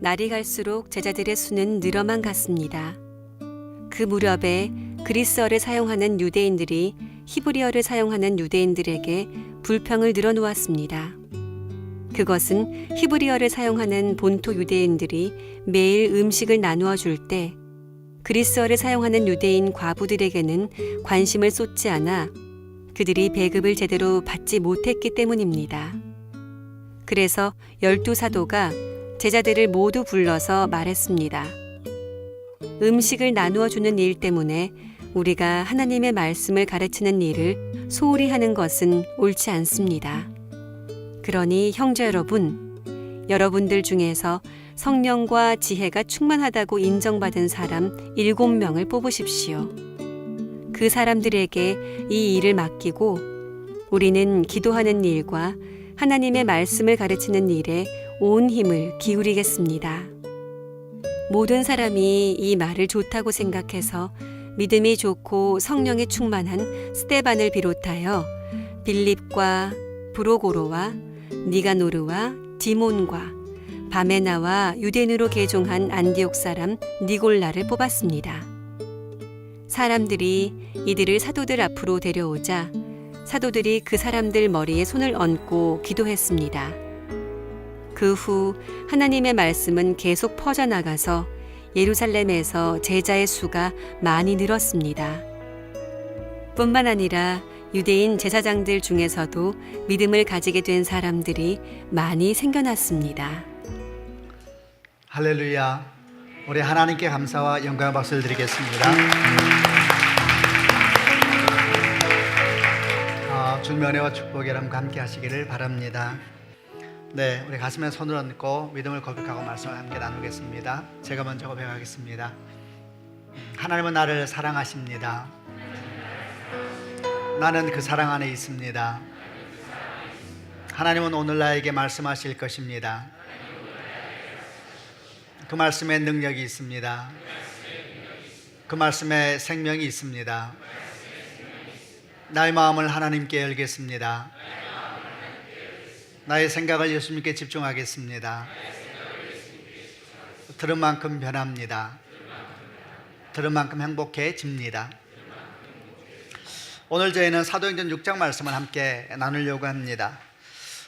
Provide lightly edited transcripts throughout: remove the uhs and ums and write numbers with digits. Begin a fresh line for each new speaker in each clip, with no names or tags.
날이 갈수록 제자들의 수는 늘어만 갔습니다. 그 무렵에 그리스어를 사용하는 유대인들이 히브리어를 사용하는 유대인들에게 불평을 늘어놓았습니다. 그것은 히브리어를 사용하는 본토 유대인들이 매일 음식을 나누어 줄 때 그리스어를 사용하는 유대인 과부들에게는 관심을 쏟지 않아 그들이 배급을 제대로 받지 못했기 때문입니다. 그래서 12사도가 제자들을 모두 불러서 말했습니다. 음식을 나누어 주는 일 때문에 우리가 하나님의 말씀을 가르치는 일을 소홀히 하는 것은 옳지 않습니다. 그러니 형제 여러분, 여러분들 중에서 성령과 지혜가 충만하다고 인정받은 사람 7명을 뽑으십시오. 그 사람들에게 이 일을 맡기고 우리는 기도하는 일과 하나님의 말씀을 가르치는 일에 온 힘을 기울이겠습니다. 모든 사람이 이 말을 좋다고 생각해서 믿음이 좋고 성령이 충만한 스데반을 비롯하여 빌립과 브로고로와 니가노르와 디몬과 바메나와 유대인으로 개종한 안디옥 사람 니골라를 뽑았습니다. 사람들이 이들을 사도들 앞으로 데려오자 사도들이 그 사람들 머리에 손을 얹고 기도했습니다. 그 후 하나님의 말씀은 계속 퍼져나가서 예루살렘에서 제자의 수가 많이 늘었습니다. 뿐만 아니라 유대인 제사장들 중에서도 믿음을 가지게 된 사람들이 많이 생겨났습니다.
할렐루야. 우리 하나님께 감사와 영광의 박수를 드리겠습니다. 주님의 은혜와 축복이 여러분과 함께 하시기를 바랍니다. 네, 우리 가슴에 손을 얹고 믿음을 고백하고 말씀을 함께 나누겠습니다. 제가 먼저 고백하겠습니다. 하나님은 나를 사랑하십니다. 나는 그 사랑 안에 있습니다. 하나님은 오늘 나에게 말씀하실 것입니다. 그 말씀에 능력이 있습니다. 그 말씀에 생명이 있습니다. 나의 마음을 하나님께 열겠습니다. 나의 생각을 예수님께 집중하겠습니다. 들은 만큼 변합니다. 들은 만큼 행복해집니다. 오늘 저희는 사도행전 6장 말씀을 함께 나누려고 합니다.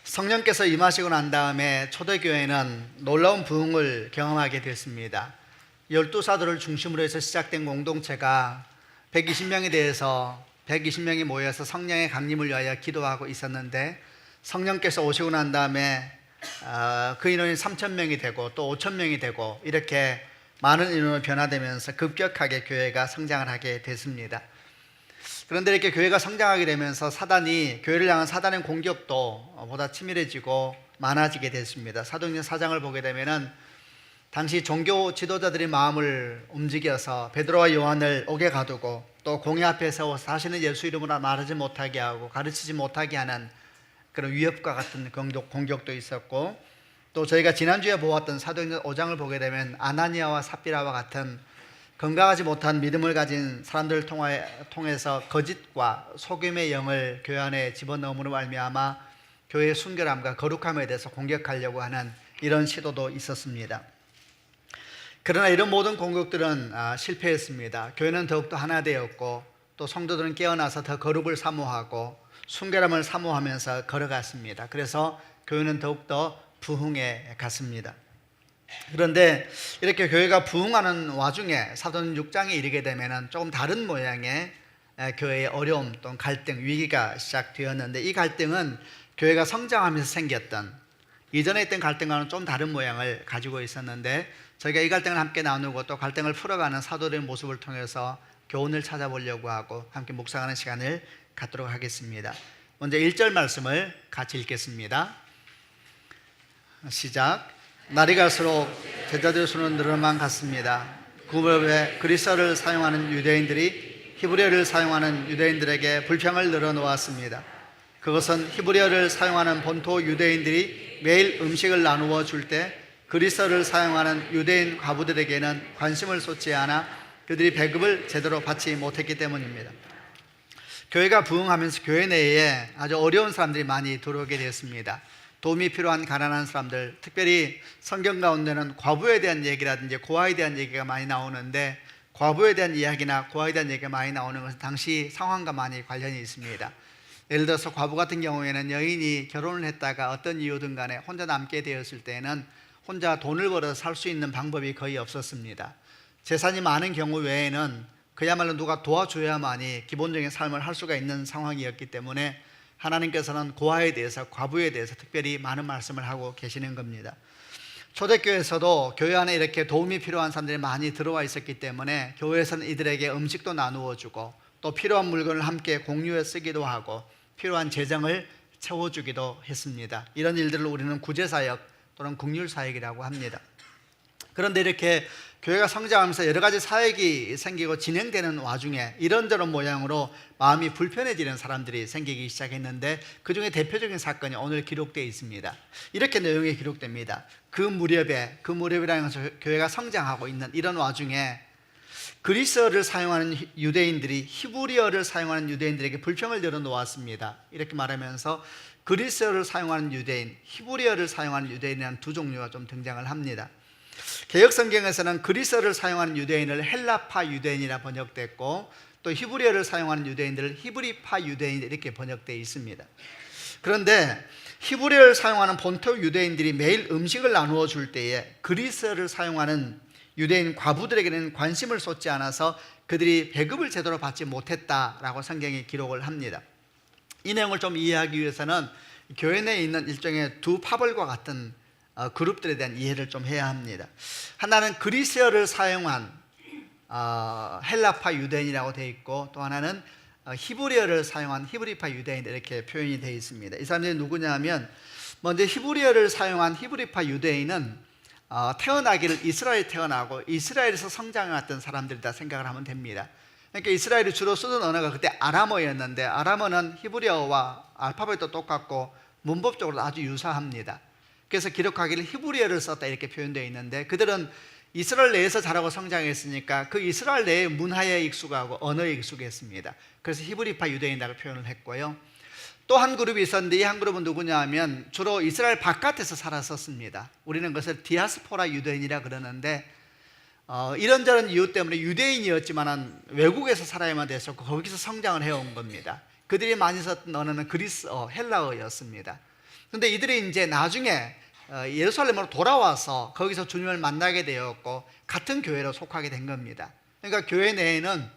성령께서 임하시고 난 다음에 초대교회는 놀라운 부흥을 경험하게 됐습니다. 12사도를 중심으로 해서 시작된 공동체가 120명에 대해서 120명이 모여서 성령의 강림을 위하여 기도하고 있었는데 성령께서 오시고 난 다음에 그 인원이 3,000명이 되고 또 5,000명이 되고 이렇게 많은 인원으로 변화되면서 급격하게 교회가 성장을 하게 됐습니다. 그런데 이렇게 교회가 성장하게 되면서 교회를 향한 사단의 공격도 보다 치밀해지고 많아지게 됐습니다. 사도행전 4장을 보게 되면은 당시 종교 지도자들의 마음을 움직여서 베드로와 요한을 옥에 가두고 또 공회 앞에 세워서 다시는 예수 이름으로 말하지 못하게 하고 가르치지 못하게 하는 그런 위협과 같은 공격도 있었고, 또 저희가 지난주에 보았던 사도행전 5장을 보게 되면 아나니아와 삽비라와 같은 건강하지 못한 믿음을 가진 사람들을 통해서 거짓과 속임의 영을 교회 안에 집어넣음으로 말미암아 교회의 순결함과 거룩함에 대해서 공격하려고 하는 이런 시도도 있었습니다. 그러나 이런 모든 공격들은 실패했습니다. 교회는 더욱더 하나 되었고 또 성도들은 깨어나서 더 거룩을 사모하고 순결함을 사모하면서 걸어갔습니다. 그래서 교회는 더욱더 부흥해 갔습니다. 그런데 이렇게 교회가 부흥하는 와중에 사도행전 6장에 이르게 되면 조금 다른 모양의 교회의 어려움 또는 갈등, 위기가 시작되었는데, 이 갈등은 교회가 성장하면서 생겼던 이전에 있던 갈등과는 좀 다른 모양을 가지고 있었는데, 저희가 이 갈등을 함께 나누고 또 갈등을 풀어가는 사도들의 모습을 통해서 교훈을 찾아보려고 하고 함께 묵상하는 시간을 갖도록 하겠습니다. 먼저 1절 말씀을 같이 읽겠습니다. 시작. 날이 갈수록 제자들의 수는 늘어만 갔습니다. 그 무렵에 그리스어를 사용하는 유대인들이 히브리어를 사용하는 유대인들에게 불평을 늘어놓았습니다. 그것은 히브리어를 사용하는 본토 유대인들이 매일 음식을 나누어 줄 때 그리스어를 사용하는 유대인 과부들에게는 관심을 쏟지 않아 그들이 배급을 제대로 받지 못했기 때문입니다. 교회가 부흥하면서 교회 내에 아주 어려운 사람들이 많이 들어오게 되었습니다. 도움이 필요한 가난한 사람들, 특별히 성경 가운데는 과부에 대한 얘기라든지 고아에 대한 얘기가 많이 나오는데, 과부에 대한 이야기나 고아에 대한 얘기가 많이 나오는 것은 당시 상황과 많이 관련이 있습니다. 예를 들어서 과부 같은 경우에는 여인이 결혼을 했다가 어떤 이유든 간에 혼자 남게 되었을 때는 혼자 돈을 벌어서 살 수 있는 방법이 거의 없었습니다. 재산이 많은 경우 외에는 그야말로 누가 도와줘야만이 기본적인 삶을 할 수가 있는 상황이었기 때문에 하나님께서는 고아에 대해서, 과부에 대해서 특별히 많은 말씀을 하고 계시는 겁니다. 초대교회에서도 교회 안에 이렇게 도움이 필요한 사람들이 많이 들어와 있었기 때문에 교회에서는 이들에게 음식도 나누어 주고 또 필요한 물건을 함께 공유해 쓰기도 하고 필요한 재정을 채워주기도 했습니다. 이런 일들을 우리는 구제사역 또는 긍휼사역이라고 합니다. 그런데 이렇게 교회가 성장하면서 여러 가지 사역이 생기고 진행되는 와중에 이런저런 모양으로 마음이 불편해지는 사람들이 생기기 시작했는데, 그 중에 대표적인 사건이 오늘 기록되어 있습니다. 이렇게 내용이 기록됩니다. 그 무렵이라는 것은 교회가 성장하고 있는 이런 와중에 그리스어를 사용하는 유대인들이 히브리어를 사용하는 유대인들에게 불평을 열어놓았습니다. 이렇게 말하면서 그리스어를 사용하는 유대인, 히브리어를 사용하는 유대인이라는 두 종류가 좀 등장을 합니다. 개역 성경에서는 그리스어를 사용하는 유대인을 헬라파 유대인이라 번역됐고, 또 히브리어를 사용하는 유대인들을 히브리파 유대인 이렇게 번역되어 있습니다. 그런데 히브리어를 사용하는 본토 유대인들이 매일 음식을 나누어 줄 때에 그리스어를 사용하는 유대인 과부들에게는 관심을 쏟지 않아서 그들이 배급을 제대로 받지 못했다라고 성경이 기록을 합니다. 이 내용을 좀 이해하기 위해서는 교회 내에 있는 일종의 두 파벌과 같은 그룹들에 대한 이해를 좀 해야 합니다. 하나는 그리스어를 사용한 헬라파 유대인이라고 되어 있고, 또 하나는 히브리어를 사용한 히브리파 유대인 이렇게 표현이 되어 있습니다. 이 사람들이 누구냐면, 먼저 히브리어를 사용한 히브리파 유대인은 태어나기를 이스라엘에 태어나고 이스라엘에서 성장해왔던 사람들이다 생각을 하면 됩니다. 그러니까 이스라엘이 주로 쓰던 언어가 그때 아람어였는데, 아람어는 히브리어와 알파벳도 똑같고 문법적으로 아주 유사합니다. 그래서 기록하기를 히브리어를 썼다 이렇게 표현되어 있는데, 그들은 이스라엘 내에서 자라고 성장했으니까 그 이스라엘 내의 문화에 익숙하고 언어에 익숙했습니다. 그래서 히브리파 유대인이라고 표현을 했고요. 또 한 그룹이 있었는데, 이 한 그룹은 누구냐 하면 주로 이스라엘 바깥에서 살았었습니다. 우리는 그것을 디아스포라 유대인이라 그러는데, 이런저런 이유 때문에 유대인이었지만 외국에서 살아야만 됐었고 거기서 성장을 해온 겁니다. 그들이 많이 썼던 언어는 그리스어, 헬라어였습니다. 그런데 이들이 이제 나중에 예루살렘으로 돌아와서 거기서 주님을 만나게 되었고 같은 교회로 속하게 된 겁니다. 그러니까 교회 내에는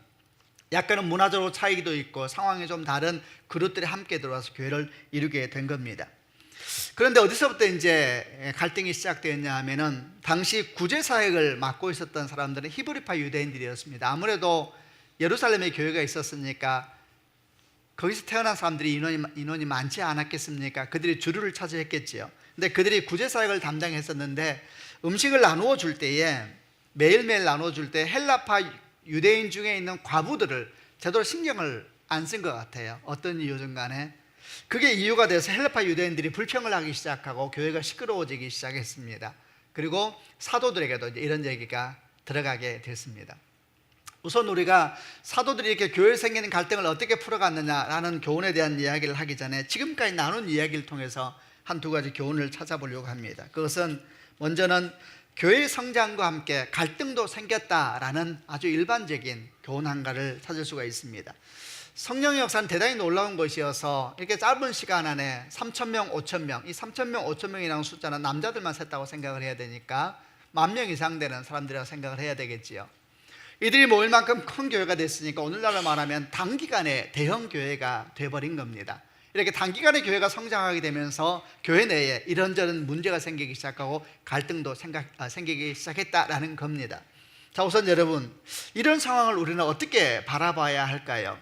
약간은 문화적으로 차이도 있고 상황이 좀 다른 그룹들이 함께 들어와서 교회를 이루게 된 겁니다. 그런데 어디서부터 이제 갈등이 시작되었냐 하면은, 당시 구제사역을 맡고 있었던 사람들은 히브리파 유대인들이었습니다. 아무래도 예루살렘에 교회가 있었으니까 거기서 태어난 사람들이 인원이 많지 않았겠습니까? 그들이 주류를 차지했겠지요. 근데 그들이 구제사역을 담당했었는데, 음식을 나누어 줄 때에 매일매일 나누어 줄 때 헬라파 유대인 중에 있는 과부들을 제대로 신경을 안 쓴 것 같아요. 어떤 이유든 간에 그게 이유가 돼서 헬라파 유대인들이 불평을 하기 시작하고 교회가 시끄러워지기 시작했습니다. 그리고 사도들에게도 이런 얘기가 들어가게 됐습니다. 우선 우리가 사도들이 이렇게 교회에 생기는 갈등을 어떻게 풀어갔느냐라는 교훈에 대한 이야기를 하기 전에 지금까지 나눈 이야기를 통해서 한두 가지 교훈을 찾아보려고 합니다. 그것은 먼저는 교회의 성장과 함께 갈등도 생겼다라는 아주 일반적인 교훈 한 가지를 찾을 수가 있습니다. 성령의 역사는 대단히 놀라운 것이어서 이렇게 짧은 시간 안에 3,000명, 5,000명, 이 3,000명, 5,000명이라는 숫자는 남자들만 셌다고 생각을 해야 되니까 10,000명 이상 되는 사람들이라고 생각을 해야 되겠지요. 이들이 모일 만큼 큰 교회가 됐으니까 오늘날로 말하면 단기간에 대형 교회가 돼버린 겁니다. 이렇게 단기간에 교회가 성장하게 되면서 교회 내에 이런저런 문제가 생기기 시작하고 갈등도 생기기 시작했다라는 겁니다. 자, 우선 여러분, 이런 상황을 우리는 어떻게 바라봐야 할까요?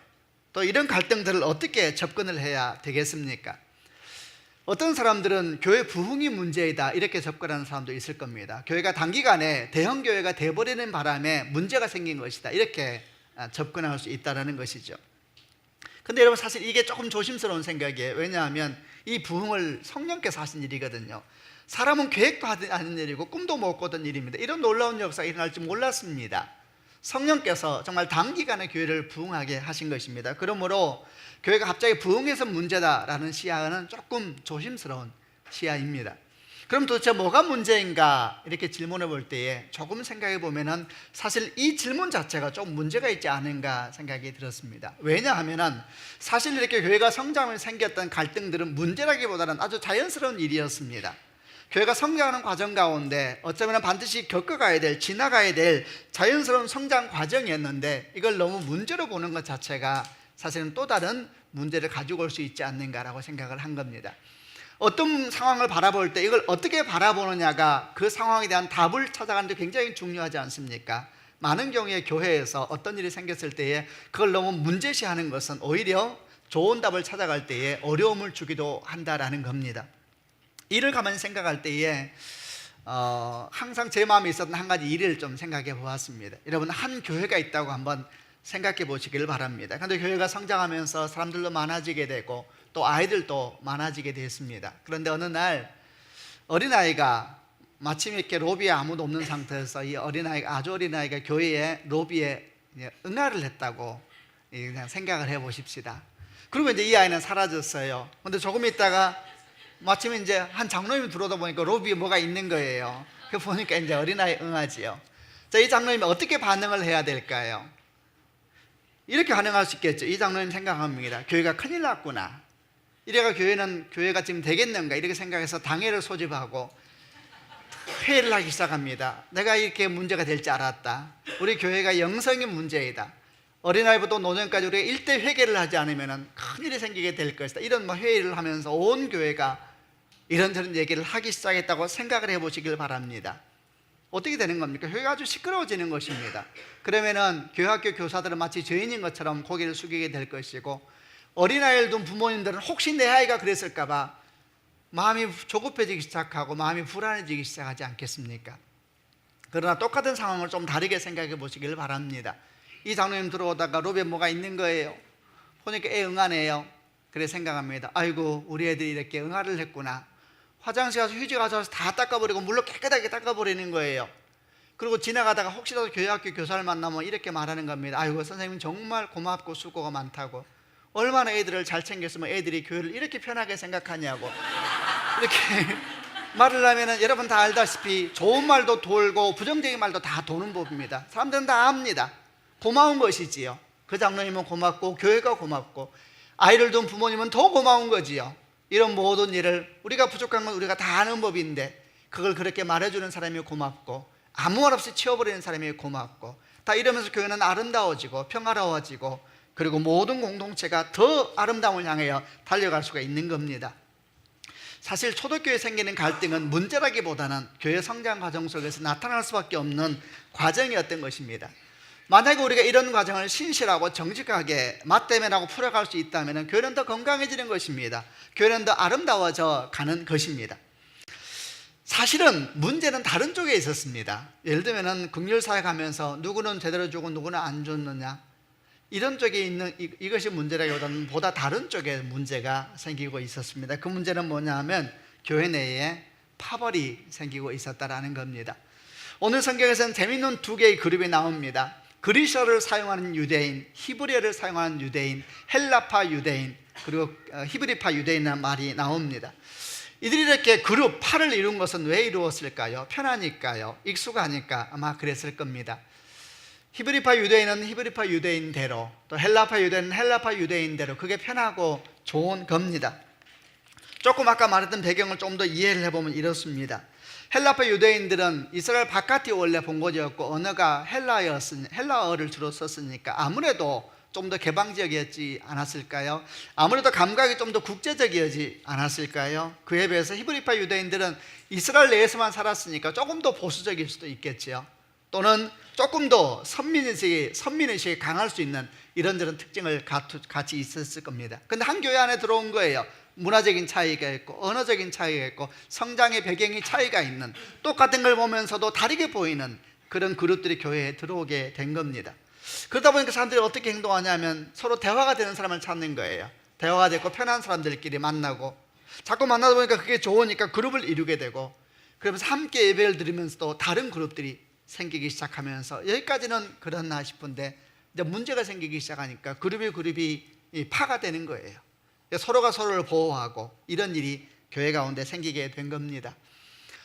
또 이런 갈등들을 어떻게 접근을 해야 되겠습니까? 어떤 사람들은 교회 부흥이 문제이다 이렇게 접근하는 사람도 있을 겁니다. 교회가 단기간에 대형 교회가 돼버리는 바람에 문제가 생긴 것이다 이렇게 접근할 수 있다는 것이죠. 근데 여러분, 사실 이게 조금 조심스러운 생각이에요. 왜냐하면 이 부흥을 성령께서 하신 일이거든요. 사람은 계획도 하는 일이고 꿈도 못 꾸던 일입니다. 이런 놀라운 역사가 일어날 줄 몰랐습니다. 성령께서 정말 단기간에 교회를 부흥하게 하신 것입니다. 그러므로 교회가 갑자기 부흥해서 문제다라는 시야는 조금 조심스러운 시야입니다. 그럼 도대체 뭐가 문제인가 이렇게 질문해 볼 때에 조금 생각해 보면은 사실 이 질문 자체가 좀 문제가 있지 않은가 생각이 들었습니다. 왜냐하면은 사실 이렇게 교회가 성장을 생겼던 갈등들은 문제라기보다는 아주 자연스러운 일이었습니다. 교회가 성장하는 과정 가운데 어쩌면 반드시 겪어가야 될, 지나가야 될 자연스러운 성장 과정이었는데 이걸 너무 문제로 보는 것 자체가 사실은 또 다른 문제를 가지고 올 수 있지 않는가라고 생각을 한 겁니다. 어떤 상황을 바라볼 때 이걸 어떻게 바라보느냐가 그 상황에 대한 답을 찾아가는 데 굉장히 중요하지 않습니까? 많은 경우에 교회에서 어떤 일이 생겼을 때에 그걸 너무 문제시하는 것은 오히려 좋은 답을 찾아갈 때에 어려움을 주기도 한다라는 겁니다. 이를 가만히 생각할 때에 항상 제 마음에 있었던 한 가지 일을 좀 생각해 보았습니다. 여러분, 한 교회가 있다고 한번 생각해 보시길 바랍니다. 그런데 교회가 성장하면서 사람들도 많아지게 되고 또 아이들도 많아지게 됐습니다. 그런데 어느 날 어린아이가 마침 이렇게 로비에 아무도 없는 상태에서 이 어린아이가, 아주 어린아이가 교회에 로비에 응아를 했다고 그냥 생각을 해 보십시다. 그리고 이제 이 아이는 사라졌어요. 그런데 조금 있다가 마침 이제 한 장로님이 들어오다 보니까 로비에 뭐가 있는 거예요. 그 보니까 이제 어린아이 응아지요. 자, 이 장로님이 어떻게 반응을 해야 될까요? 이렇게 반응할 수 있겠죠. 이 장로님 생각합니다. 교회가 큰일 났구나. 이래가 교회가 지금 되겠는가 이렇게 생각해서 당회를 소집하고 회의를 하기 시작합니다. 내가 이렇게 문제가 될 줄 알았다. 우리 교회가 영성의 문제이다. 어린아이부터 노년까지 우리가 일대 회개를 하지 않으면 큰일이 생기게 될 것이다. 이런 회의를 하면서 온 교회가 이런저런 얘기를 하기 시작했다고 생각을 해보시길 바랍니다. 어떻게 되는 겁니까? 교회가 아주 시끄러워지는 것입니다. 그러면은 교회학교 교사들은 마치 죄인인 것처럼 고개를 숙이게 될 것이고, 어린아이를 둔 부모님들은 혹시 내 아이가 그랬을까 봐 마음이 조급해지기 시작하고 마음이 불안해지기 시작하지 않겠습니까? 그러나 똑같은 상황을 좀 다르게 생각해 보시길 바랍니다. 이 장로님 들어오다가 로비에 뭐가 있는 거예요. 보니까 애 응아네요. 그래 생각합니다. 아이고, 우리 애들이 이렇게 응아를 했구나. 화장실 가서 휴지 가져와서 다 닦아버리고 물로 깨끗하게 닦아버리는 거예요. 그리고 지나가다가 혹시라도 교회학교 교사를 만나면 이렇게 말하는 겁니다. 아이고, 선생님 정말 고맙고 수고가 많다고. 얼마나 애들을 잘 챙겼으면 애들이 교회를 이렇게 편하게 생각하냐고 이렇게 말을 하면은, 여러분 다 알다시피 좋은 말도 돌고 부정적인 말도 다 도는 법입니다. 사람들은 다 압니다. 고마운 것이지요. 그 장로님은 고맙고 교회가 고맙고 아이를 둔 부모님은 더 고마운 거지요. 이런 모든 일을, 우리가 부족한 건 우리가 다 아는 법인데 그걸 그렇게 말해주는 사람이 고맙고 아무 말 없이 치워버리는 사람이 고맙고, 다 이러면서 교회는 아름다워지고 평화로워지고, 그리고 모든 공동체가 더 아름다움을 향하여 달려갈 수가 있는 겁니다. 사실 초대교회에 생기는 갈등은 문제라기보다는 교회 성장 과정 속에서 나타날 수밖에 없는 과정이었던 것입니다. 만약에 우리가 이런 과정을 신실하고 정직하게 맞대면하고 풀어갈 수 있다면 교회는 더 건강해지는 것입니다. 교회는 더 아름다워져 가는 것입니다. 사실은 문제는 다른 쪽에 있었습니다. 예를 들면 긍휼사회 가면서 누구는 제대로 주고 누구는 안 줬느냐, 이런 쪽에 있는 이것이 문제라기보다는 보다 다른 쪽에 문제가 생기고 있었습니다. 그 문제는 뭐냐 하면 교회 내에 파벌이 생기고 있었다라는 겁니다. 오늘 성경에서는 재미있는 두 개의 그룹이 나옵니다. 그리스어를 사용하는 유대인, 히브리어를 사용하는 유대인, 헬라파 유대인, 그리고 히브리파 유대인이라는 말이 나옵니다. 이들이 이렇게 그룹 파를 이룬 것은 왜 이루었을까요? 편하니까요. 익숙하니까 아마 그랬을 겁니다. 히브리파 유대인은 히브리파 유대인대로, 또 헬라파 유대인은 헬라파 유대인대로 그게 편하고 좋은 겁니다. 조금 아까 말했던 배경을 좀 더 이해를 해보면 이렇습니다. 헬라파 유대인들은 이스라엘 바깥이 원래 본거지였고 언어가 헬라어를 주로 썼으니까 아무래도 좀 더 개방적이었지 않았을까요? 아무래도 감각이 좀 더 국제적이었지 않았을까요? 그에 비해서 히브리파 유대인들은 이스라엘 내에서만 살았으니까 조금 더 보수적일 수도 있겠죠. 또는 조금 더 선민의식이 강할 수 있는 이런저런 특징을 같이 있었을 겁니다. 근데 한 교회 안에 들어온 거예요. 문화적인 차이가 있고 언어적인 차이가 있고 성장의 배경이 차이가 있는, 똑같은 걸 보면서도 다르게 보이는 그런 그룹들이 교회에 들어오게 된 겁니다. 그러다 보니까 사람들이 어떻게 행동하냐면 서로 대화가 되는 사람을 찾는 거예요. 대화가 되고 편한 사람들끼리 만나고, 자꾸 만나다 보니까 그게 좋으니까 그룹을 이루게 되고, 그러면서 함께 예배를 드리면서도 다른 그룹들이 생기기 시작하면서, 여기까지는 그렇나 싶은데 이제 문제가 생기기 시작하니까 그룹이 파가 되는 거예요. 서로가 서로를 보호하고 이런 일이 교회 가운데 생기게 된 겁니다.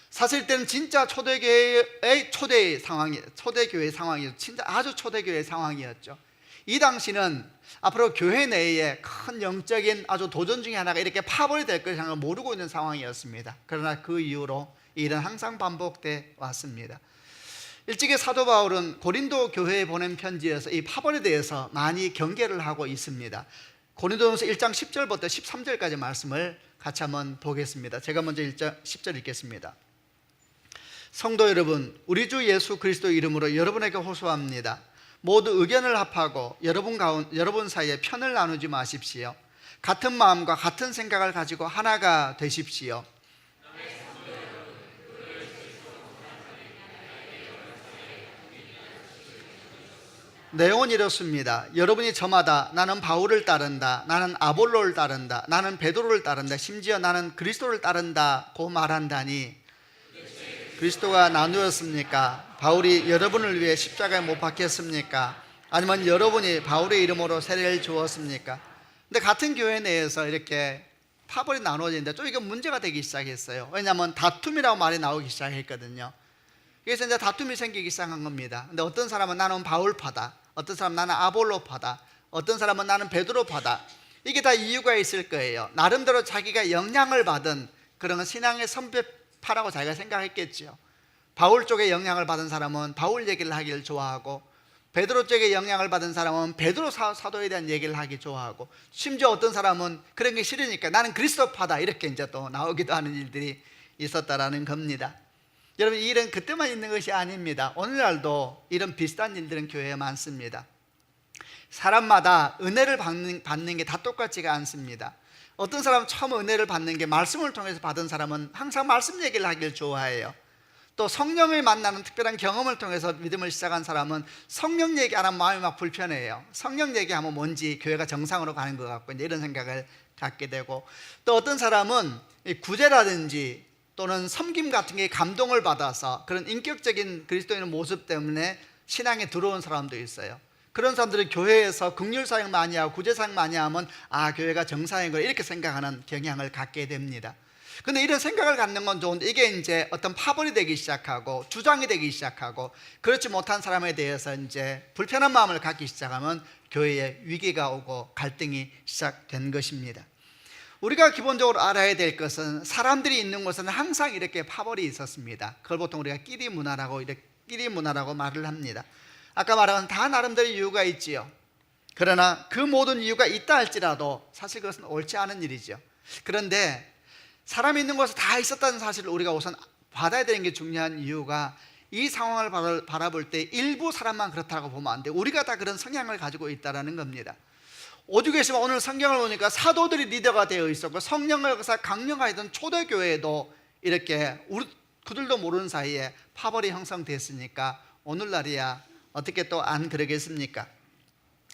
사실 때는 진짜 초대교회의 초대교회 상황이었죠. 진짜 아주 초대교회 상황이었죠. 이 당시는 앞으로 교회 내에 큰 영적인 아주 도전 중에 하나가 이렇게 파벌이 될 것을 모르고 있는 상황이었습니다. 그러나 그 이후로 이 일은 항상 반복돼 왔습니다. 일찍이 사도 바울은 고린도 교회에 보낸 편지에서 이 파벌에 대해서 많이 경계를 하고 있습니다. 고린도전서 1장 10절부터 13절까지 말씀을 같이 한번 보겠습니다. 제가 먼저 10절 읽겠습니다. 성도 여러분, 우리 주 예수 그리스도 이름으로 여러분에게 호소합니다. 모두 의견을 합하고 여러분 사이에 편을 나누지 마십시오. 같은 마음과 같은 생각을 가지고 하나가 되십시오. 내용은 이렇습니다. 여러분이 저마다 나는 바울을 따른다, 나는 아볼로를 따른다, 나는 베드로를 따른다, 심지어 나는 그리스도를 따른다고 말한다니 그리스도가 나누었습니까? 바울이 여러분을 위해 십자가에 못 박혔습니까? 아니면 여러분이 바울의 이름으로 세례를 주었습니까? 근데 같은 교회 내에서 이렇게 파벌이 나누어지는데 좀 이게 문제가 되기 시작했어요. 왜냐하면 다툼이라고 말이 나오기 시작했거든요. 그래서 이제 다툼이 생기기 시작한 겁니다. 근데 어떤 사람은 나는 바울파다, 어떤 사람은 나는 아볼로파다, 어떤 사람은 나는 베드로파다. 이게 다 이유가 있을 거예요. 나름대로 자기가 영향을 받은 그런 신앙의 선배파라고 자기가 생각했겠죠. 바울 쪽에 영향을 받은 사람은 바울 얘기를 하기를 좋아하고, 베드로 쪽에 영향을 받은 사람은 베드로 사도에 대한 얘기를 하기 좋아하고, 심지어 어떤 사람은 그런 게 싫으니까 나는 그리스도파다 이렇게 이제 또 나오기도 하는 일들이 있었다라는 겁니다. 여러분, 이 일은 그때만 있는 것이 아닙니다. 오늘날도 이런 비슷한 일들은 교회에 많습니다. 사람마다 은혜를 받는 게 다 똑같지가 않습니다. 어떤 사람은 처음 은혜를 받는 게 말씀을 통해서 받은 사람은 항상 말씀 얘기를 하길 좋아해요. 또 성령을 만나는 특별한 경험을 통해서 믿음을 시작한 사람은 성령 얘기 안 하면 마음이 막 불편해요. 성령 얘기하면 뭔지 교회가 정상으로 가는 것 같고 이제 이런 생각을 갖게 되고, 또 어떤 사람은 구제라든지 또는 섬김 같은 게 감동을 받아서 그런 인격적인 그리스도인의 모습 때문에 신앙에 들어온 사람도 있어요. 그런 사람들은 교회에서 긍휼 사역 많이 하고 구제 사역 많이 하면 교회가 정상인 걸 이렇게 생각하는 경향을 갖게 됩니다. 근데 이런 생각을 갖는 건 좋은데 이게 이제 어떤 파벌이 되기 시작하고 주장이 되기 시작하고 그렇지 못한 사람에 대해서 이제 불편한 마음을 갖기 시작하면 교회에 위기가 오고 갈등이 시작된 것입니다. 우리가 기본적으로 알아야 될 것은 사람들이 있는 곳은 항상 이렇게 파벌이 있었습니다. 그걸 보통 우리가 끼리 문화라고 말을 합니다. 아까 말한 다 나름대로 이유가 있지요. 그러나 그 모든 이유가 있다 할지라도 사실 그것은 옳지 않은 일이죠. 그런데 사람이 있는 곳에 다 있었다는 사실을 우리가 우선 받아야 되는 게 중요한 이유가, 이 상황을 바라볼 때 일부 사람만 그렇다고 보면 안 돼요. 우리가 다 그런 성향을 가지고 있다는 겁니다. 오죽했으면 오늘 성경을 보니까 사도들이 리더가 되어 있었고 성령을 강령하던 초대교회에도 이렇게 그들도 모르는 사이에 파벌이 형성됐으니까 오늘날이야 어떻게 또 안 그러겠습니까?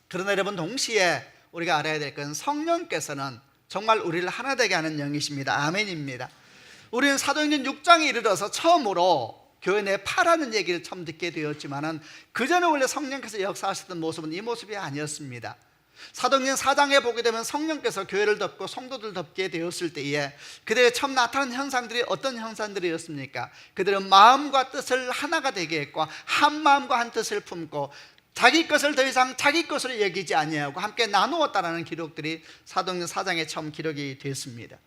그러나 여러분, 동시에 우리가 알아야 될 것은 성령께서는 정말 우리를 하나 되게 하는 영이십니다. 아멘입니다. 우리는 사도행전 6장에 이르러서 처음으로 교회 내 파라는 얘기를 처음 듣게 되었지만은 그 전에 원래 성령께서 역사하셨던 모습은 이 모습이 아니었습니다. 사도행전 4장에 보게 되면 성령께서 교회를 덮고 성도들 덮게 되었을 때에 그들의 처음 나타난 현상들이 어떤 현상들이었습니까? 그들은 마음과 뜻을 하나가 되게 했고 한 마음과 한 뜻을 품고 자기 것을 더 이상 자기 것으로 여기지 아니하고 함께 나누었다라는 기록들이 사도행전 4장에 처음 기록이 됐습니다.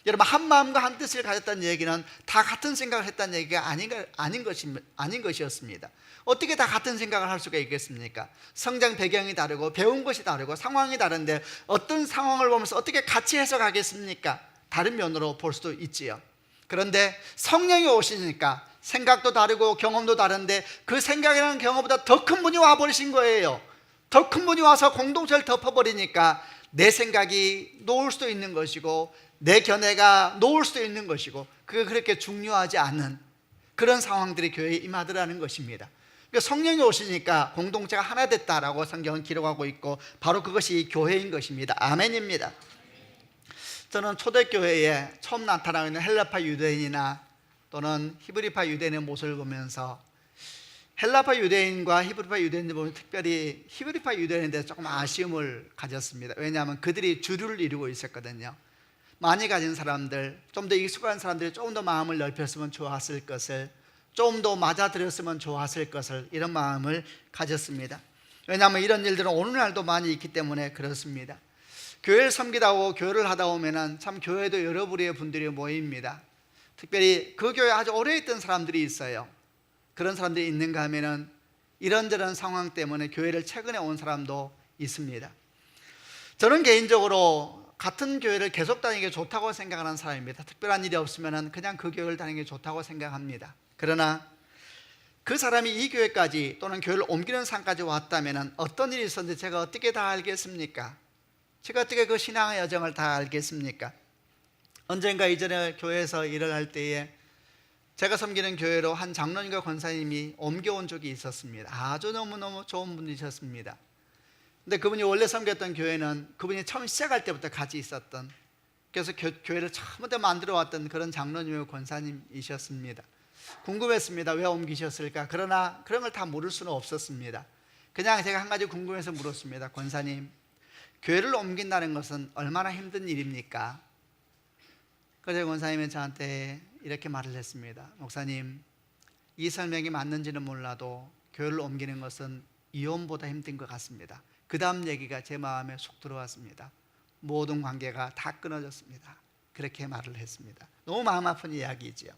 여러분, 한 마음과 한 뜻을 가졌다는 얘기는 다 같은 생각을 했다는 얘기가 아닌 것이었습니다. 어떻게 다 같은 생각을 할 수가 있겠습니까? 성장 배경이 다르고 배운 것이 다르고 상황이 다른데 어떤 상황을 보면서 어떻게 같이 해석하겠습니까? 다른 면으로 볼 수도 있지요. 그런데 성령이 오시니까 생각도 다르고 경험도 다른데 그 생각이라는 경험보다 더 큰 분이 와버리신 거예요. 더 큰 분이 와서 공동체를 덮어버리니까 내 생각이 놓을 수도 있는 것이고 내 견해가 놓을 수도 있는 것이고 그게 그렇게 중요하지 않은 그런 상황들이 교회에 임하더라는 것입니다. 그러니까 성령이 오시니까 공동체가 하나 됐다라고 성경은 기록하고 있고 바로 그것이 교회인 것입니다. 아멘입니다. 저는 초대교회에 처음 나타나고 있는 헬라파 유대인이나 또는 히브리파 유대인의 모습을 보면서 헬라파 유대인과 히브리파 유대인들 보면 특별히 히브리파 유대인에 대해서 조금 아쉬움을 가졌습니다. 왜냐하면 그들이 주류를 이루고 있었거든요. 많이 가진 사람들, 좀 더 익숙한 사람들이 조금 더 마음을 넓혔으면 좋았을 것을, 좀 더 맞아들였으면 좋았을 것을, 이런 마음을 가졌습니다. 왜냐하면 이런 일들은 오늘날도 많이 있기 때문에 그렇습니다. 교회를 섬기다 오고 교회를 하다 보면은 참 교회도 여러 부류의 분들이 모입니다. 특별히 그 교회에 아주 오래 있던 사람들이 있어요. 그런 사람들이 있는가 하면은 이런저런 상황 때문에 교회를 최근에 온 사람도 있습니다. 저는 개인적으로 같은 교회를 계속 다니는 게 좋다고 생각하는 사람입니다. 특별한 일이 없으면 그냥 그 교회를 다니는 게 좋다고 생각합니다. 그러나 그 사람이 이 교회까지 또는 교회를 옮기는 상까지 왔다면 어떤 일이 있었는지 제가 어떻게 다 알겠습니까? 제가 어떻게 그 신앙의 여정을 다 알겠습니까? 언젠가 이전에 교회에서 일을 할 때에 제가 섬기는 교회로 한 장로님과 권사님이 옮겨온 적이 있었습니다. 아주 너무너무 좋은 분이셨습니다. 근데 그분이 원래 섬겼던 교회는 그분이 처음 시작할 때부터 같이 있었던, 그래서 교회를 처음부터 만들어 왔던 그런 장로님과 권사님이셨습니다. 궁금했습니다. 왜 옮기셨을까? 그러나 그런 걸 다 물을 수는 없었습니다. 그냥 제가 한 가지 궁금해서 물었습니다. 권사님, 교회를 옮긴다는 것은 얼마나 힘든 일입니까? 그래서 권사님은 저한테 이렇게 말을 했습니다. 목사님, 이 설명이 맞는지는 몰라도 교회를 옮기는 것은 이혼보다 힘든 것 같습니다. 그 다음 얘기가 제 마음에 쏙 들어왔습니다. 모든 관계가 다 끊어졌습니다. 그렇게 말을 했습니다. 너무 마음 아픈 이야기지요.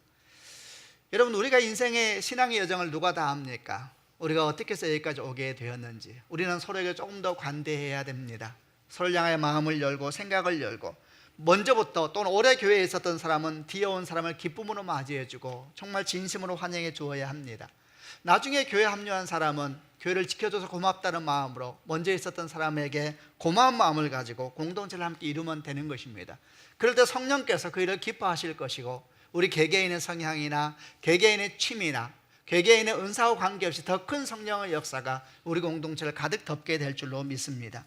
여러분, 우리가 인생의 신앙의 여정을 누가 다 압니까? 우리가 어떻게 해서 여기까지 오게 되었는지. 우리는 서로에게 조금 더 관대해야 됩니다. 서로를 향해 마음을 열고 생각을 열고, 먼저부터 또는 오래 교회에 있었던 사람은 뒤에 온 사람을 기쁨으로 맞이해주고 정말 진심으로 환영해 주어야 합니다. 나중에 교회에 합류한 사람은 교회를 지켜줘서 고맙다는 마음으로 먼저 있었던 사람에게 고마운 마음을 가지고 공동체를 함께 이루면 되는 것입니다. 그럴 때 성령께서 그 일을 기뻐하실 것이고, 우리 개개인의 성향이나 개개인의 취미나 개개인의 은사와 관계없이 더 큰 성령의 역사가 우리 공동체를 가득 덮게 될 줄로 믿습니다.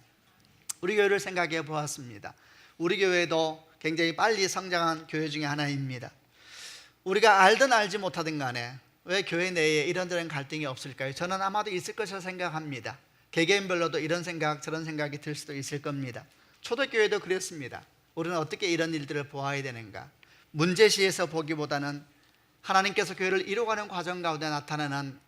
우리 교회를 생각해 보았습니다. 우리 교회도 굉장히 빨리 성장한 교회 중에 하나입니다. 우리가 알든 알지 못하든 간에 왜 교회 내에 이런저런 갈등이 없을까요? 저는 아마도 있을 것이라 생각합니다. 개개인별로도 이런 생각 저런 생각이 들 수도 있을 겁니다. 초대교회도 그랬습니다. 우리는 어떻게 이런 일들을 보아야 되는가? 문제시에서 보기보다는 하나님께서 교회를 이루어가는 과정 가운데 나타나는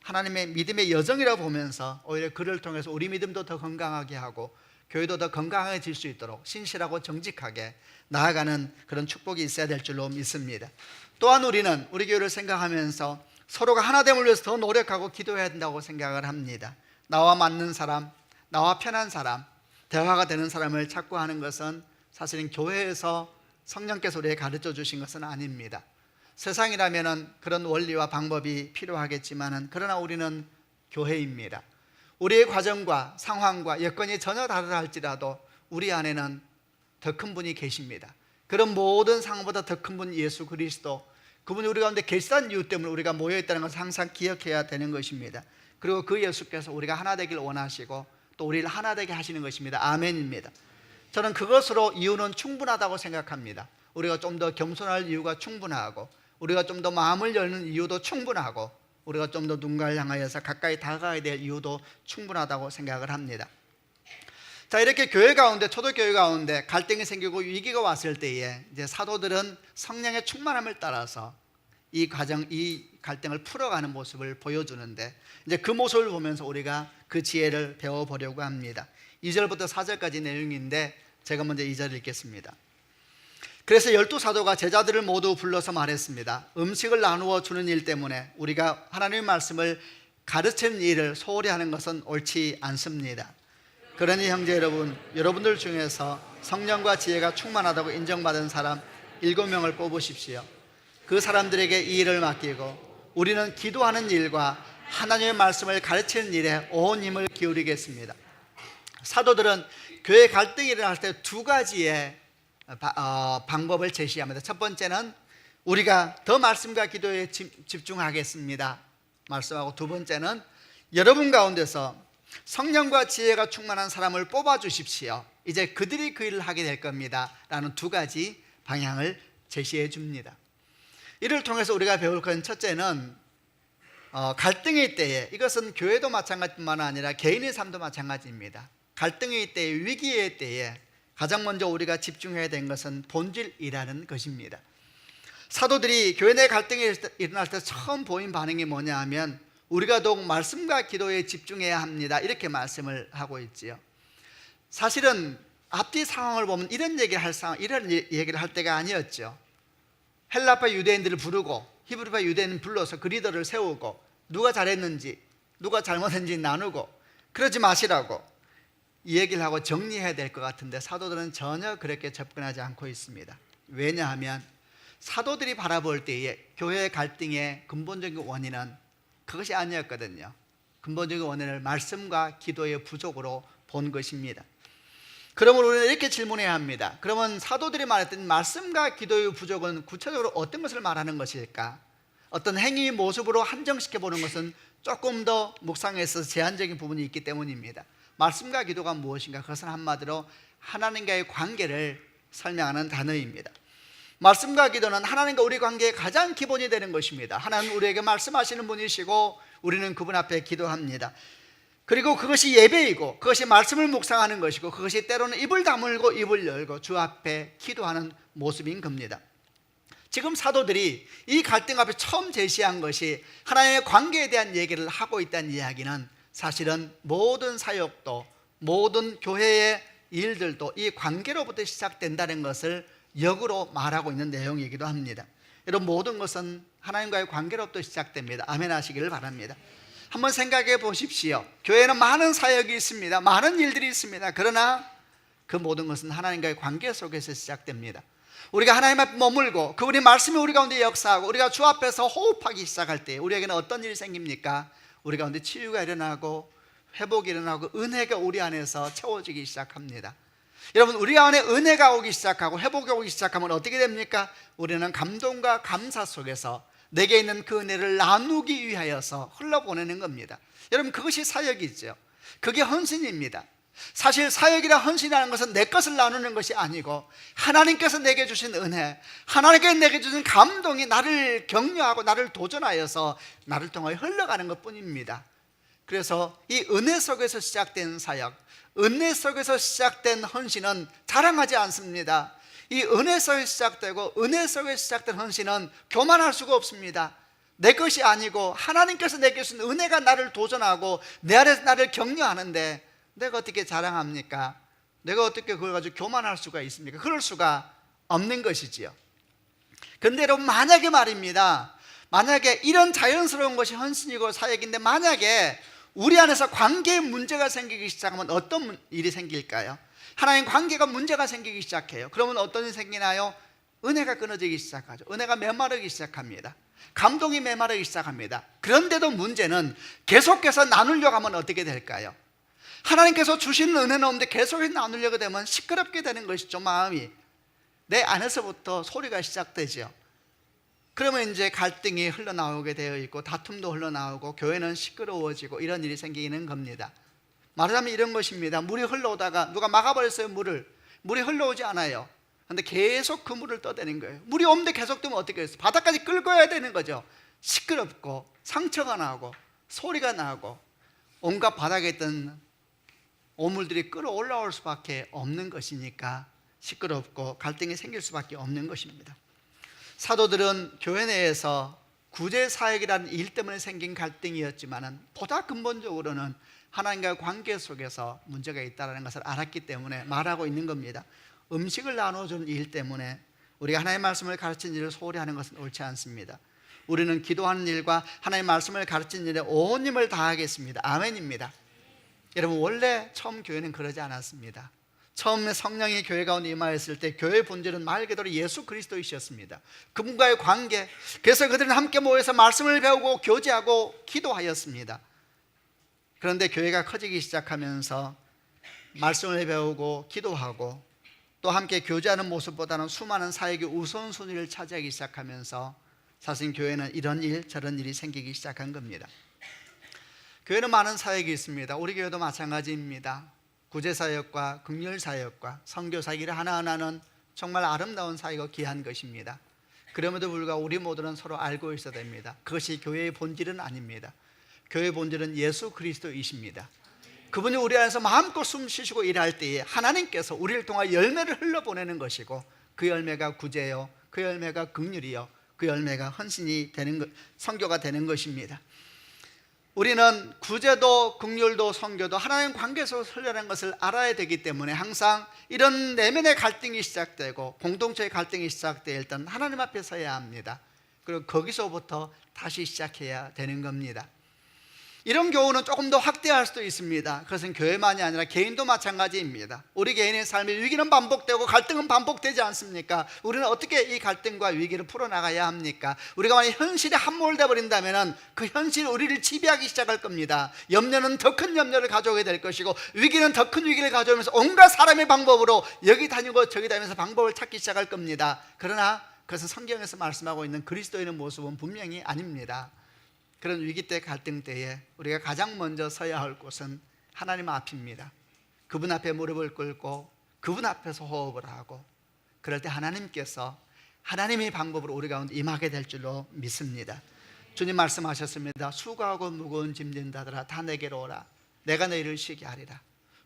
하나님의 믿음의 여정이라고 보면서 오히려 그를 통해서 우리 믿음도 더 건강하게 하고 교회도 더 건강해질 수 있도록 신실하고 정직하게 나아가는 그런 축복이 있어야 될 줄로 믿습니다. 또한 우리는 우리 교회를 생각하면서 서로가 하나됨을 위해서 더 노력하고 기도해야 된다고 생각을 합니다. 나와 맞는 사람, 나와 편한 사람, 대화가 되는 사람을 찾고 하는 것은 사실은 교회에서 성령께서 우리에게 가르쳐 주신 것은 아닙니다. 세상이라면 그런 원리와 방법이 필요하겠지만 그러나 우리는 교회입니다. 우리의 과정과 상황과 여건이 전혀 다르다 할지라도 우리 안에는 더 큰 분이 계십니다. 그런 모든 상황보다 더 큰 분 예수 그리스도, 그분이 우리 가운데 계시다는 이유 때문에 우리가 모여있다는 것을 항상 기억해야 되는 것입니다. 그리고 그 예수께서 우리가 하나 되길 원하시고 또 우리를 하나 되게 하시는 것입니다. 아멘입니다. 저는 그것으로 이유는 충분하다고 생각합니다. 우리가 좀 더 겸손할 이유가 충분하고, 우리가 좀 더 마음을 열는 이유도 충분하고, 우리가 좀 더 누군가를 향하여서 가까이 다가가야 될 이유도 충분하다고 생각을 합니다. 자, 이렇게 교회 가운데, 초대교회 가운데 갈등이 생기고 위기가 왔을 때에 이제 사도들은 성령의 충만함을 따라서 이 갈등을 풀어가는 모습을 보여주는데, 이제 그 모습을 보면서 우리가 그 지혜를 배워보려고 합니다. 2절부터 4절까지 내용인데 제가 먼저 2절 읽겠습니다. 그래서 12사도가 제자들을 모두 불러서 말했습니다. 음식을 나누어 주는 일 때문에 우리가 하나님의 말씀을 가르치는 일을 소홀히 하는 것은 옳지 않습니다. 그러니 형제 여러분, 여러분들 중에서 성령과 지혜가 충만하다고 인정받은 사람 7명을 뽑으십시오. 그 사람들에게 이 일을 맡기고 우리는 기도하는 일과 하나님의 말씀을 가르치는 일에 온 힘을 기울이겠습니다. 사도들은 교회 갈등이 일어날 때 두 가지의 방법을 제시합니다. 첫 번째는 우리가 더 말씀과 기도에 집중하겠습니다 말씀하고, 두 번째는 여러분 가운데서 성령과 지혜가 충만한 사람을 뽑아 주십시오. 이제 그들이 그 일을 하게 될 겁니다 라는 두 가지 방향을 제시해 줍니다. 이를 통해서 우리가 배울 건, 첫째는 갈등의 때에, 이것은 교회도 마찬가지뿐만 아니라 개인의 삶도 마찬가지입니다. 갈등의 때에, 위기의 때에 가장 먼저 우리가 집중해야 되는 것은 본질이라는 것입니다. 사도들이 교회 내 갈등이 일어날 때 처음 보인 반응이 뭐냐 하면 우리가 더욱 말씀과 기도에 집중해야 합니다, 이렇게 말씀을 하고 있지요. 사실은 앞뒤 상황을 보면 이런 얘기를 할 때가 아니었죠. 헬라파 유대인들을 부르고 히브리파 유대인 불러서 그 리더를 세우고 누가 잘했는지 누가 잘못했는지 나누고 그러지 마시라고 이 얘기를 하고 정리해야 될 것 같은데 사도들은 전혀 그렇게 접근하지 않고 있습니다. 왜냐하면 사도들이 바라볼 때에 교회의 갈등의 근본적인 원인은 그것이 아니었거든요. 근본적인 원인을 말씀과 기도의 부족으로 본 것입니다. 그러므로 우리는 이렇게 질문해야 합니다. 그러면 사도들이 말했던 말씀과 기도의 부족은 구체적으로 어떤 것을 말하는 것일까? 어떤 행위 모습으로 한정시켜 보는 것은 조금 더 묵상에서 제한적인 부분이 있기 때문입니다. 말씀과 기도가 무엇인가? 그것은 한마디로 하나님과의 관계를 설명하는 단어입니다. 말씀과 기도는 하나님과 우리 관계의 가장 기본이 되는 것입니다. 하나님 우리에게 말씀하시는 분이시고 우리는 그분 앞에 기도합니다. 그리고 그것이 예배이고 그것이 말씀을 묵상하는 것이고 그것이 때로는 입을 다물고 입을 열고 주 앞에 기도하는 모습인 겁니다. 지금 사도들이 이 갈등 앞에 처음 제시한 것이 하나님의 관계에 대한 얘기를 하고 있다는 이야기는 사실은 모든 사역도 모든 교회의 일들도 이 관계로부터 시작된다는 것을 역으로 말하고 있는 내용이기도 합니다. 이런 모든 것은 하나님과의 관계로부터 시작됩니다. 아멘 하시기를 바랍니다. 한번 생각해 보십시오. 교회에는 많은 사역이 있습니다. 많은 일들이 있습니다. 그러나 그 모든 것은 하나님과의 관계 속에서 시작됩니다. 우리가 하나님 앞에 머물고 그분의 말씀이 우리 가운데 역사하고 우리가 주 앞에서 호흡하기 시작할 때 우리에게는 어떤 일이 생깁니까? 우리 가운데 치유가 일어나고 회복이 일어나고 은혜가 우리 안에서 채워지기 시작합니다. 여러분, 우리 안에 은혜가 오기 시작하고 회복이 오기 시작하면 어떻게 됩니까? 우리는 감동과 감사 속에서 내게 있는 그 은혜를 나누기 위하여서 흘러보내는 겁니다. 여러분, 그것이 사역이죠. 그게 헌신입니다. 사실 사역이라 헌신이라는 것은 내 것을 나누는 것이 아니고 하나님께서 내게 주신 은혜, 하나님께서 내게 주신 감동이 나를 격려하고 나를 도전하여서 나를 통하여 흘러가는 것뿐입니다. 그래서 이 은혜 속에서 시작된 사역, 은혜 속에서 시작된 헌신은 자랑하지 않습니다. 이 은혜 속에서 시작되고 은혜 속에서 시작된 헌신은 교만할 수가 없습니다. 내 것이 아니고 하나님께서 내게 주신 은혜가 나를 도전하고 내 안에서 나를 격려하는데 내가 어떻게 자랑합니까? 내가 어떻게 그걸 가지고 교만할 수가 있습니까? 그럴 수가 없는 것이지요. 그런데 여러분, 만약에 말입니다, 만약에 이런 자연스러운 것이 헌신이고 사역인데 만약에 우리 안에서 관계에 문제가 생기기 시작하면 어떤 일이 생길까요? 하나님 관계가 문제가 생기기 시작해요. 그러면 어떤 일이 생기나요? 은혜가 끊어지기 시작하죠. 은혜가 메마르기 시작합니다. 감동이 메마르기 시작합니다. 그런데도 문제는 계속해서 나누려고 하면 어떻게 될까요? 하나님께서 주시는 은혜는 없는데 계속해서 나누려고 되면 시끄럽게 되는 것이죠. 마음이 내 안에서부터 소리가 시작되죠. 그러면 이제 갈등이 흘러나오게 되어 있고 다툼도 흘러나오고 교회는 시끄러워지고 이런 일이 생기는 겁니다. 말하자면 이런 것입니다. 물이 흘러오다가 누가 막아버렸어요. 물이 흘러오지 않아요. 그런데 계속 그 물을 떠대는 거예요. 물이 없는데 계속 뜨면 어떻게 해요? 바닥까지 끌고 와야 되는 거죠. 시끄럽고 상처가 나고 소리가 나고 온갖 바닥에 있던 오물들이 끌어올라올 수밖에 없는 것이니까 시끄럽고 갈등이 생길 수밖에 없는 것입니다. 사도들은 교회 내에서 구제사역이라는 일 때문에 생긴 갈등이었지만 보다 근본적으로는 하나님과의 관계 속에서 문제가 있다는 것을 알았기 때문에 말하고 있는 겁니다. 음식을 나눠주는 일 때문에 우리가 하나님의 말씀을 가르치는 일을 소홀히 하는 것은 옳지 않습니다. 우리는 기도하는 일과 하나님의 말씀을 가르치는 일에 온 힘을 다하겠습니다. 아멘입니다. 여러분, 원래 처음 교회는 그러지 않았습니다. 처음에 성령이 교회 가운데 임하였을 때 교회의 본질은 말 그대로 예수 그리스도이셨습니다. 그분과의 관계, 그래서 그들은 함께 모여서 말씀을 배우고 교제하고 기도하였습니다. 그런데 교회가 커지기 시작하면서 말씀을 배우고 기도하고 또 함께 교제하는 모습보다는 수많은 사역이 우선순위를 차지하기 시작하면서 사실 교회는 이런 일 저런 일이 생기기 시작한 겁니다. 교회는 많은 사역이 있습니다. 우리 교회도 마찬가지입니다. 구제사역과 긍휼사역과 선교사역 일 하나하나는 정말 아름다운 사역이고 귀한 것입니다. 그럼에도 불구하고 우리 모두는 서로 알고 있어야 됩니다. 그것이 교회의 본질은 아닙니다. 교회의 본질은 예수 그리스도이십니다. 그분이 우리 안에서 마음껏 숨 쉬시고 일할 때에 하나님께서 우리를 통해 열매를 흘러보내는 것이고, 그 열매가 구제요, 그 열매가 긍휼이요, 그 열매가 헌신이 되는 것, 선교가 되는 것입니다. 우리는 구제도 긍휼도 선교도 하나님 관계에서 흘러가는 것을 알아야 되기 때문에 항상 이런 내면의 갈등이 시작되고 공동체의 갈등이 시작될 때 하나님 앞에 서야 합니다. 그리고 거기서부터 다시 시작해야 되는 겁니다. 이런 교훈은 조금 더 확대할 수도 있습니다. 그것은 교회만이 아니라 개인도 마찬가지입니다. 우리 개인의 삶에 위기는 반복되고 갈등은 반복되지 않습니까? 우리는 어떻게 이 갈등과 위기를 풀어나가야 합니까? 우리가 만약 현실에 함몰돼 버린다면 그 현실이 우리를 지배하기 시작할 겁니다. 염려는 더 큰 염려를 가져오게 될 것이고, 위기는 더 큰 위기를 가져오면서 온갖 사람의 방법으로 여기 다니고 저기 다니면서 방법을 찾기 시작할 겁니다. 그러나 그것은 성경에서 말씀하고 있는 그리스도인의 모습은 분명히 아닙니다. 그런 위기 때, 갈등 때에 우리가 가장 먼저 서야 할 곳은 하나님 앞입니다. 그분 앞에 무릎을 꿇고 그분 앞에서 호흡을 하고, 그럴 때 하나님께서 하나님의 방법으로 우리 가운데 임하게 될 줄로 믿습니다. 주님 말씀하셨습니다. 수고하고 무거운 짐진 자들아 다 내게로 오라. 내가 너희를 쉬게 하리라.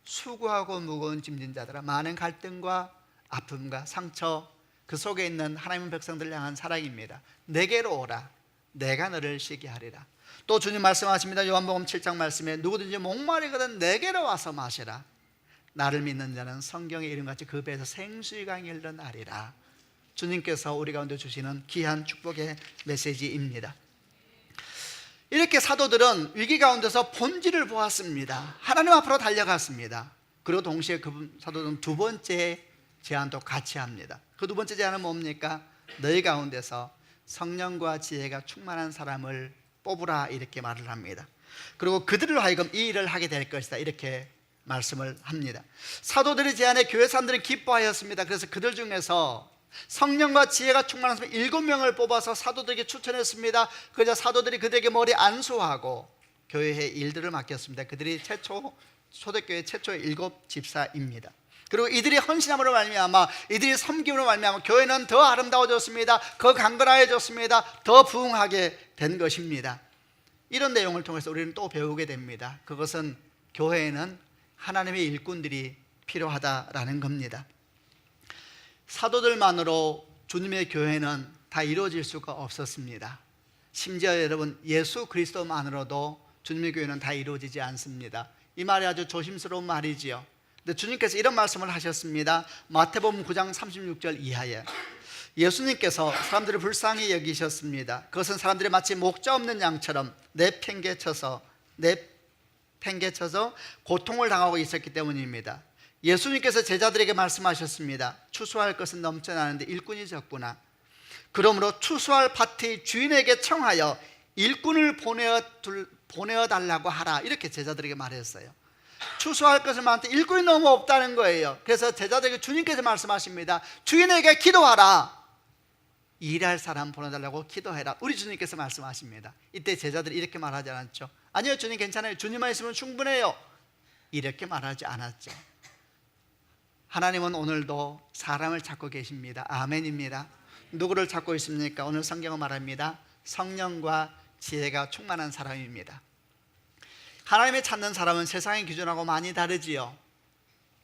수고하고 무거운 짐진 자들아, 많은 갈등과 아픔과 상처, 그 속에 있는 하나님의 백성들을 향한 사랑입니다. 내게로 오라. 내가 너를 쉬게 하리라. 또 주님 말씀하십니다. 요한복음 7장 말씀에 누구든지 목마르거든 내게로 와서 마시라. 나를 믿는 자는 성경의 이름같이 그 배에서 생수의 강이 흘러나리라. 주님께서 우리 가운데 주시는 귀한 축복의 메시지입니다. 이렇게 사도들은 위기 가운데서 본질을 보았습니다. 하나님 앞으로 달려갔습니다. 그리고 동시에 그 사도들은 두 번째 제안도 같이 합니다. 그 두 번째 제안은 뭡니까? 너희 가운데서 성령과 지혜가 충만한 사람을 뽑으라, 이렇게 말을 합니다. 그리고 그들을 하여금 이 일을 하게 될 것이다, 이렇게 말씀을 합니다. 사도들의 제안에 교회 사람들은 기뻐하였습니다. 그래서 그들 중에서 성령과 지혜가 충만한 사람 7명을 뽑아서 사도들에게 추천했습니다. 그러자 사도들이 그들에게 머리 안수하고 교회의 일들을 맡겼습니다. 그들이 초대교회 최초의 7집사입니다. 그리고 이들이 헌신함으로 말미암아, 이들이 섬김으로 말미암아 교회는 더 아름다워졌습니다. 더 강건해졌습니다. 더 부흥하게 된 것입니다. 이런 내용을 통해서 우리는 또 배우게 됩니다. 그것은 교회에는 하나님의 일꾼들이 필요하다라는 겁니다. 사도들만으로 주님의 교회는 다 이루어질 수가 없었습니다. 심지어 여러분, 예수 그리스도만으로도 주님의 교회는 다 이루어지지 않습니다. 이 말이 아주 조심스러운 말이지요. 근데 주님께서 이런 말씀을 하셨습니다. 마태복음 9장 36절 이하에 예수님께서 사람들을 불쌍히 여기셨습니다. 그것은 사람들이 마치 목자 없는 양처럼 내팽개쳐서 고통을 당하고 있었기 때문입니다. 예수님께서 제자들에게 말씀하셨습니다. 추수할 것은 넘쳐나는데 일꾼이 적구나. 그러므로 추수할 밭의 주인에게 청하여 일꾼을 보내어 달라고 하라, 이렇게 제자들에게 말했어요. 추수할 것은 많은데 일꾼이 너무 없다는 거예요. 그래서 제자들에게 주님께서 말씀하십니다. 주인에게 기도하라. 일할 사람 보내달라고 기도해라. 우리 주님께서 말씀하십니다. 이때 제자들이 이렇게 말하지 않았죠. 아니요, 주님 괜찮아요. 주님만 있으면 충분해요. 이렇게 말하지 않았죠. 하나님은 오늘도 사람을 찾고 계십니다. 아멘입니다. 누구를 찾고 있습니까? 오늘 성경은 말합니다. 성령과 지혜가 충만한 사람입니다. 하나님을 찾는 사람은 세상의 기준하고 많이 다르지요.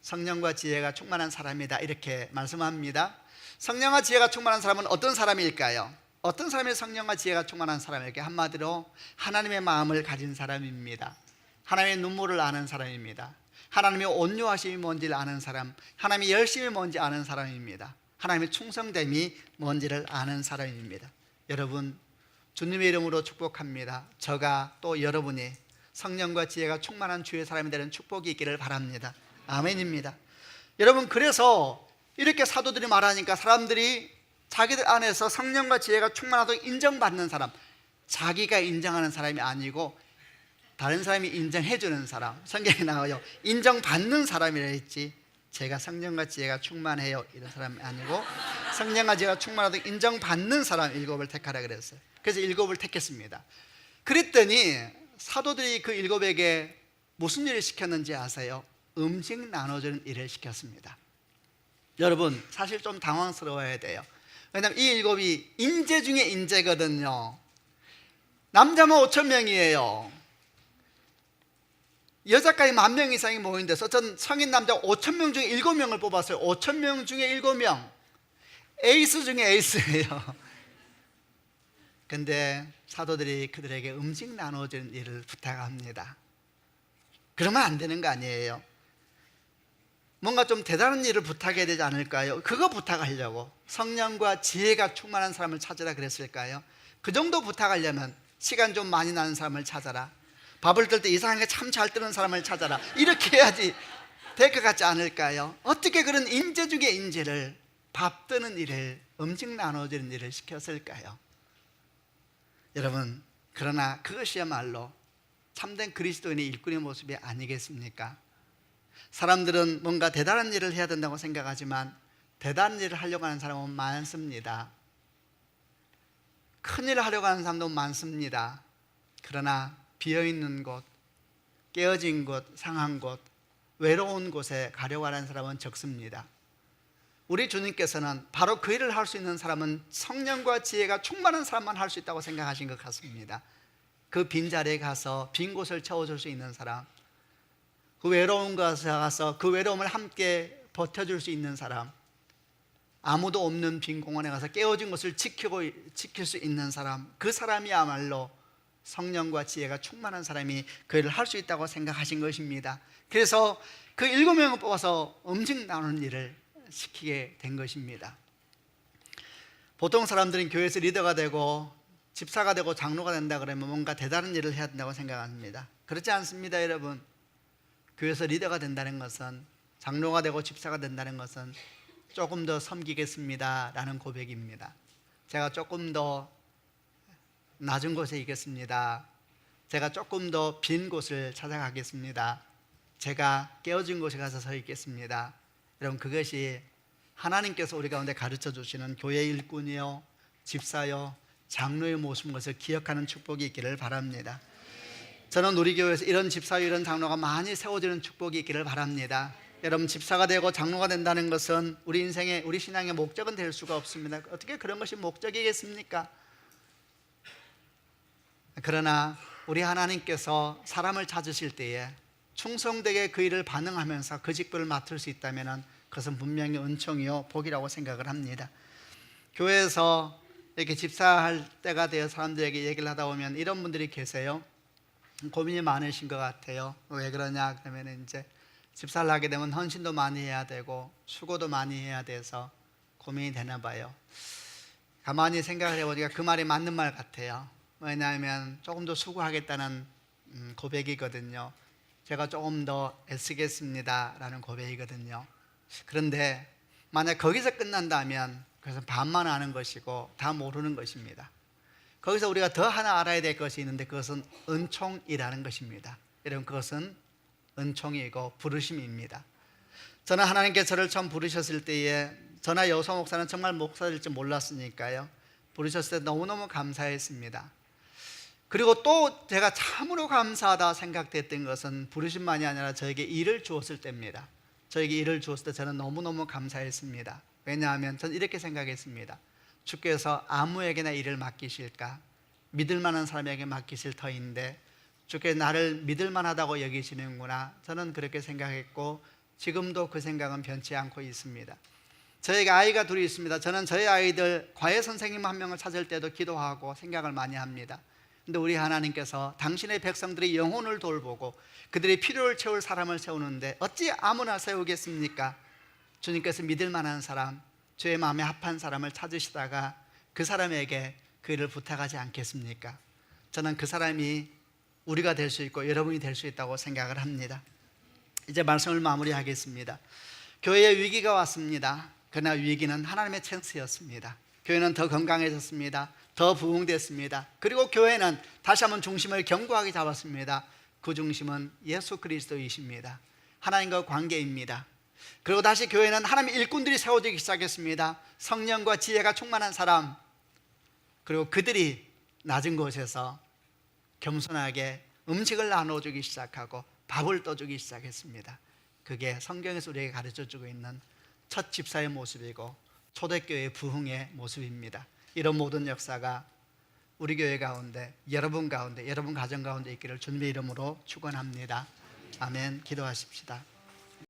성령과 지혜가 충만한 사람이다, 이렇게 말씀합니다. 성령과 지혜가 충만한 사람은 어떤 사람일까요? 어떤 사람이 성령과 지혜가 충만한 사람일까요? 한마디로 하나님의 마음을 가진 사람입니다. 하나님의 눈물을 아는 사람입니다. 하나님의 온유하심이 뭔지를 아는 사람, 하나님의 열심이 뭔지 아는 사람입니다. 하나님의 충성됨이 뭔지를 아는 사람입니다. 여러분, 주님의 이름으로 축복합니다. 저가 또 여러분이 성령과 지혜가 충만한 주의 사람이 되는 축복이 있기를 바랍니다. 아멘입니다. 여러분, 그래서 이렇게 사도들이 말하니까 사람들이 자기들 안에서 성령과 지혜가 충만하다고 인정받는 사람, 자기가 인정하는 사람이 아니고 다른 사람이 인정해 주는 사람, 성경에 나와요. 인정받는 사람이라 했지, 제가 성령과 지혜가 충만해요, 이런 사람이 아니고 성령과 지혜가 충만하다고 인정받는 사람 7을 택하라 그랬어요. 그래서 7을 택했습니다. 그랬더니 사도들이 그 7에게 무슨 일을 시켰는지 아세요? 음식 나눠주는 일을 시켰습니다. 여러분, 사실 좀 당황스러워야 돼요. 왜냐하면 이 7이 인재 중에 인재거든요. 남자만 5,000명이에요. 여자까지 10,000명 이상이 모인 데서 전 성인 남자 5,000명 중에 7명을 뽑았어요. 5,000명 중에 7명. 에이스 중에 에이스예요. 근데 사도들이 그들에게 음식 나눠주는 일을 부탁합니다. 그러면 안 되는 거 아니에요? 뭔가 좀 대단한 일을 부탁해야 되지 않을까요? 그거 부탁하려고 성령과 지혜가 충만한 사람을 찾으라 그랬을까요? 그 정도 부탁하려면 시간 좀 많이 나는 사람을 찾아라, 밥을 뜰 때 이상하게 참 잘 뜨는 사람을 찾아라, 이렇게 해야지 될 것 같지 않을까요? 어떻게 그런 인재 중에 인재를, 밥 뜨는 일을, 음식 나눠주는 일을 시켰을까요? 여러분, 그러나 그것이야말로 참된 그리스도인의 일꾼의 모습이 아니겠습니까? 사람들은 뭔가 대단한 일을 해야 된다고 생각하지만 대단한 일을 하려고 하는 사람은 많습니다. 큰 일을 하려고 하는 사람도 많습니다. 그러나 비어있는 곳, 깨어진 곳, 상한 곳, 외로운 곳에 가려고 하는 사람은 적습니다. 우리 주님께서는 바로 그 일을 할 수 있는 사람은 성령과 지혜가 충만한 사람만 할 수 있다고 생각하신 것 같습니다. 그 빈자리에 가서 빈 곳을 채워줄 수 있는 사람, 그 외로운 곳에 가서 그 외로움을 함께 버텨줄 수 있는 사람, 아무도 없는 빈 공원에 가서 깨어진 것을 지킬 수 있는 사람, 그 사람이야말로 성령과 지혜가 충만한 사람이 그 일을 할 수 있다고 생각하신 것입니다. 그래서 그 7명을 뽑아서 음식 나누는 일을 시키게 된 것입니다. 보통 사람들은 교회에서 리더가 되고 집사가 되고 장로가 된다 그러면 뭔가 대단한 일을 해야 된다고 생각합니다. 그렇지 않습니다, 여러분. 교회에서 리더가 된다는 것은, 장로가 되고 집사가 된다는 것은 조금 더 섬기겠습니다 라는 고백입니다. 제가 조금 더 낮은 곳에 있겠습니다. 제가 조금 더 빈 곳을 찾아가겠습니다. 제가 깨어진 곳에 가서 서 있겠습니다. 여러분, 그것이 하나님께서 우리 가운데 가르쳐 주시는 교회의 일꾼이요, 집사요, 장로의 모습인 것을 기억하는 축복이 있기를 바랍니다. 저는 우리 교회에서 이런 집사요, 이런 장로가 많이 세워지는 축복이 있기를 바랍니다. 여러분, 집사가 되고 장로가 된다는 것은 우리 인생의, 우리 신앙의 목적은 될 수가 없습니다. 어떻게 그런 것이 목적이겠습니까? 그러나 우리 하나님께서 사람을 찾으실 때에 충성되게 그 일을 반응하면서 그 직분을 맡을 수 있다면 그것은 분명히 은총이요, 복이라고 생각을 합니다. 교회에서 이렇게 집사할 때가 되어 사람들에게 얘기를 하다 보면 이런 분들이 계세요. 고민이 많으신 것 같아요. 왜 그러냐 그러면 이제 집사를 하게 되면 헌신도 많이 해야 되고 수고도 많이 해야 돼서 고민이 되나 봐요. 가만히 생각을 해보니까 그 말이 맞는 말 같아요. 왜냐하면 조금 더 수고하겠다는 고백이거든요. 제가 조금 더 애쓰겠습니다 라는 고백이거든요. 그런데 만약 거기서 끝난다면 그것은 반만 아는 것이고 다 모르는 것입니다. 거기서 우리가 더 하나 알아야 될 것이 있는데 그것은 은총이라는 것입니다. 여러분, 그것은 은총이고 부르심입니다. 저는 하나님께서 저를 처음 부르셨을 때에, 저나 여호사 목사는 정말 목사일 줄 몰랐으니까요, 부르셨을 때 너무너무 감사했습니다. 그리고 또 제가 참으로 감사하다 생각됐던 것은 부르심만이 아니라 저에게 일을 주었을 때입니다. 저에게 일을 주었을 때 저는 너무너무 감사했습니다. 왜냐하면 저는 이렇게 생각했습니다. 주께서 아무에게나 일을 맡기실까? 믿을 만한 사람에게 맡기실 터인데 주께서 나를 믿을 만하다고 여기시는구나. 저는 그렇게 생각했고 지금도 그 생각은 변치 않고 있습니다. 저에게 아이가 둘이 있습니다. 저는 저희 아이들 과외 선생님 한 명을 찾을 때도 기도하고 생각을 많이 합니다. 근데 우리 하나님께서 당신의 백성들의 영혼을 돌보고 그들의 필요를 채울 사람을 세우는데 어찌 아무나 세우겠습니까? 주님께서 믿을 만한 사람, 주의 마음에 합한 사람을 찾으시다가 그 사람에게 그 일을 부탁하지 않겠습니까? 저는 그 사람이 우리가 될 수 있고 여러분이 될 수 있다고 생각을 합니다. 이제 말씀을 마무리하겠습니다. 교회에 위기가 왔습니다. 그러나 위기는 하나님의 찬스였습니다. 교회는 더 건강해졌습니다. 더 부흥됐습니다. 그리고 교회는 다시 한번 중심을 견고하게 잡았습니다. 그 중심은 예수 그리스도이십니다. 하나님과 관계입니다. 그리고 다시 교회는 하나님의 일꾼들이 세워지기 시작했습니다. 성령과 지혜가 충만한 사람, 그리고 그들이 낮은 곳에서 겸손하게 음식을 나눠주기 시작하고 밥을 떠주기 시작했습니다. 그게 성경에서 우리에게 가르쳐주고 있는 첫 집사의 모습이고 초대교회의 부흥의 모습입니다. 이런 모든 역사가 우리 교회 가운데, 여러분 가운데, 여러분 가정 가운데 있기를 주님의 이름으로 축원합니다. 아멘. 기도하십시다.